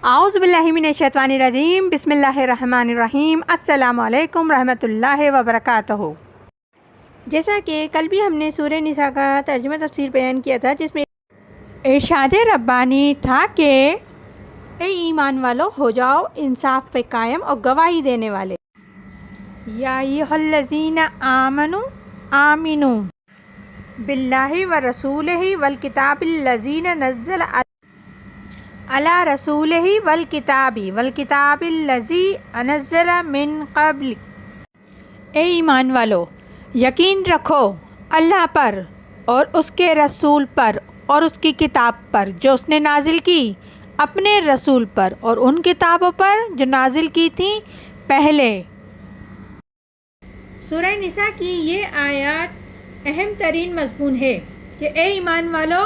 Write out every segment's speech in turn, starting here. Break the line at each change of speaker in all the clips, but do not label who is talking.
اعوذ باللہ من الشیطان الرجیم، بسم اللہ الرحمن الرحیم، السلام علیکم رحمۃ اللہ وبرکاتہ۔ جیسا کہ کل بھی ہم نے سورہ نساء کا ترجمہ تفسیر بیان کیا تھا، جس میں ارشاد ربانی تھا کہ اے ایمان والو ہو جاؤ انصاف پہ قائم اور گواہی دینے والے۔ یا ایھا الذین آمنوا آمنوا باللہ ورسولہ والکتاب الذی نزل علی رسولہ والکتاب الذی انزل من قبل۔ اے ایمان والو یقین رکھو اللہ پر اور اس کے رسول پر اور اس کی کتاب پر جو اس نے نازل کی، اپنے رسول پر اور ان کتابوں پر جو نازل کی تھیں پہلے۔ سورہ نساء کی یہ آیات اہم ترین مضمون ہے کہ اے ایمان والو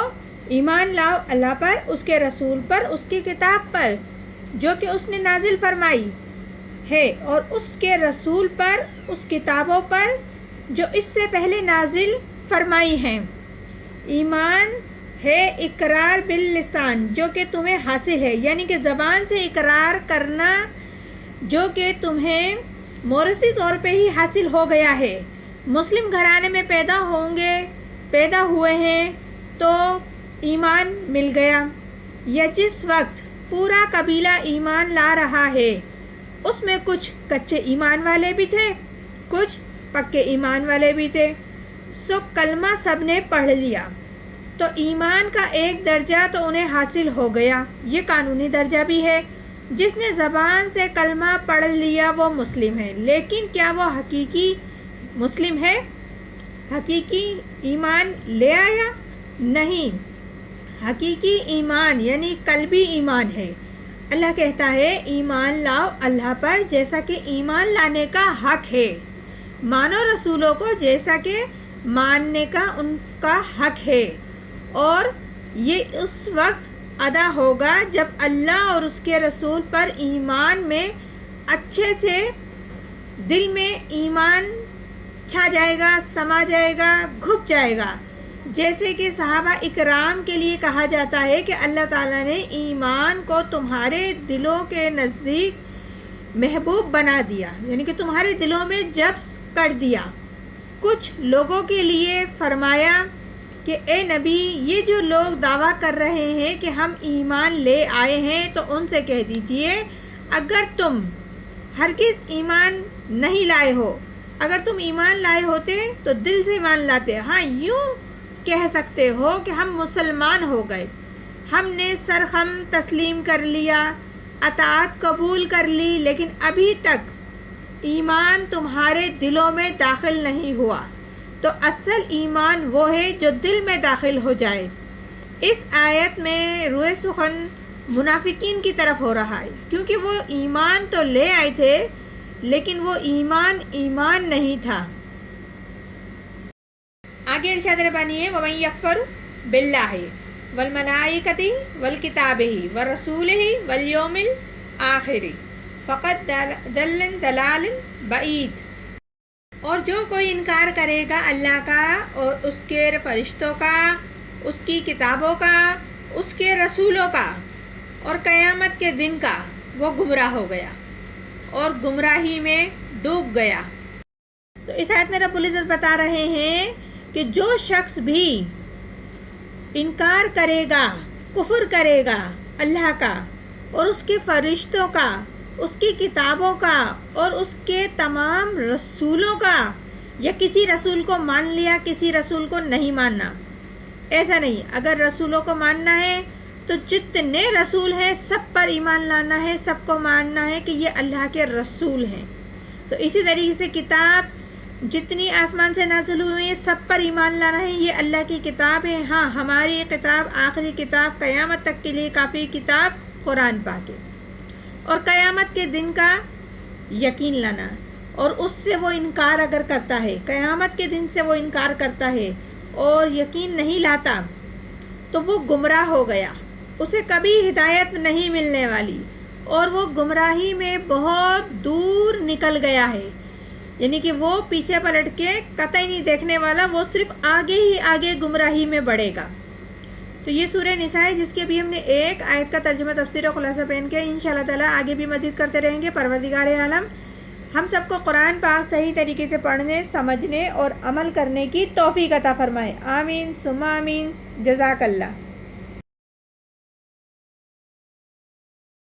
ایمان لاؤ اللہ پر، اس کے رسول پر، اس کی کتاب پر جو کہ اس نے نازل فرمائی ہے، اور اس کے رسول پر، اس کتابوں پر جو اس سے پہلے نازل فرمائی ہیں۔ ایمان ہے اقرار باللسان جو کہ تمہیں حاصل ہے، یعنی کہ زبان سے اقرار کرنا جو کہ تمہیں موروثی طور پہ ہی حاصل ہو گیا ہے۔ مسلم گھرانے میں پیدا ہوئے ہیں تو ایمان مل گیا، یا جس وقت پورا قبیلہ ایمان لا رہا ہے اس میں کچھ کچے ایمان والے بھی تھے، کچھ پکے ایمان والے بھی تھے، سو کلمہ سب نے پڑھ لیا تو ایمان کا ایک درجہ تو انہیں حاصل ہو گیا، یہ قانونی درجہ بھی ہے۔ جس نے زبان سے کلمہ پڑھ لیا وہ مسلم ہے، لیکن کیا وہ حقیقی مسلم ہے؟ حقیقی ایمان لے آیا؟ نہیں، حقیقی ایمان یعنی قلبی ایمان ہے۔ اللہ کہتا ہے ایمان لاؤ اللہ پر جیسا کہ ایمان لانے کا حق ہے، مانو رسولوں کو جیسا کہ ماننے کا ان کا حق ہے، اور یہ اس وقت ادا ہوگا جب اللہ اور اس کے رسول پر ایمان میں اچھے سے دل میں ایمان چھا جائے گا، سما جائے گا، گھپ جائے گا، جیسے کہ صحابہ اکرام کے لیے کہا جاتا ہے کہ اللہ تعالیٰ نے ایمان کو تمہارے دلوں کے نزدیک محبوب بنا دیا، یعنی کہ تمہارے دلوں میں جبس کر دیا۔ کچھ لوگوں کے لیے فرمایا کہ اے نبی یہ جو لوگ دعویٰ کر رہے ہیں کہ ہم ایمان لے آئے ہیں تو ان سے کہہ دیجئے اگر تم ہرگز ایمان نہیں لائے ہو، اگر تم ایمان لائے ہوتے تو دل سے ایمان لاتے، ہاں یوں کہہ سکتے ہو کہ ہم مسلمان ہو گئے، ہم نے سرخم تسلیم کر لیا، اطاعت قبول کر لی، لیکن ابھی تک ایمان تمہارے دلوں میں داخل نہیں ہوا۔ تو اصل ایمان وہ ہے جو دل میں داخل ہو جائے۔ اس آیت میں روئے سخن منافقین کی طرف ہو رہا ہے، کیونکہ وہ ایمان تو لے آئے تھے لیکن وہ ایمان نہیں تھا۔ آگے ارشاد ربانی ہے وَمَن يَكْفُرْ بِاللَّهِ وَالْمَلَائِكَةِ وَالْكِتَابِ وَرَسُولِهِ وَالْيَوْمِ الْآخِرِ فَقَدْ ضَلَّ ضَلَالًا بَعِيدًا۔ اور جو کوئی انکار کرے گا اللہ کا اور اس کے فرشتوں کا، اس کی کتابوں کا، اس کے رسولوں کا اور قیامت کے دن کا، وہ گمراہ ہو گیا اور گمراہی میں ڈوب گیا۔ تو اس آیت میں رب العزت بتا رہے ہیں کہ جو شخص بھی انکار کرے گا، کفر کرے گا اللہ کا اور اس کے فرشتوں کا، اس کی کتابوں کا اور اس کے تمام رسولوں کا، یا کسی رسول کو مان لیا کسی رسول کو نہیں ماننا، ایسا نہیں، اگر رسولوں کو ماننا ہے تو جتنے رسول ہیں سب پر ایمان لانا ہے، سب کو ماننا ہے کہ یہ اللہ کے رسول ہیں۔ تو اسی طریقے سے کتاب جتنی آسمان سے نازل ہوئی ہیں سب پر ایمان لانا ہے، یہ اللہ کی کتاب ہے۔ ہاں ہماری کتاب آخری کتاب قیامت تک کے لیے کافی کتاب قرآن پاک ہے، اور قیامت کے دن کا یقین لانا، اور اس سے وہ انکار اگر کرتا ہے، قیامت کے دن سے وہ انکار کرتا ہے اور یقین نہیں لاتا تو وہ گمراہ ہو گیا، اسے کبھی ہدایت نہیں ملنے والی، اور وہ گمراہی میں بہت دور نکل گیا ہے، یعنی کہ وہ پیچھے پلٹ کے قطعی نہیں دیکھنے والا، وہ صرف آگے ہی آگے گمراہی میں بڑھے گا۔ تو یہ سورہ نساء ہے جس کی ابھی ہم نے ایک آیت کا ترجمہ تفسیر و خلاصہ بیان کیا. انشاءاللہ تعالیٰ آگے بھی مزید کرتے رہیں گے. پروردگار عالم ہم سب کو قرآن پاک صحیح طریقے سے پڑھنے، سمجھنے اور عمل کرنے کی توفیق عطا فرمائے. آمین ثم آمین. جزاک اللہ.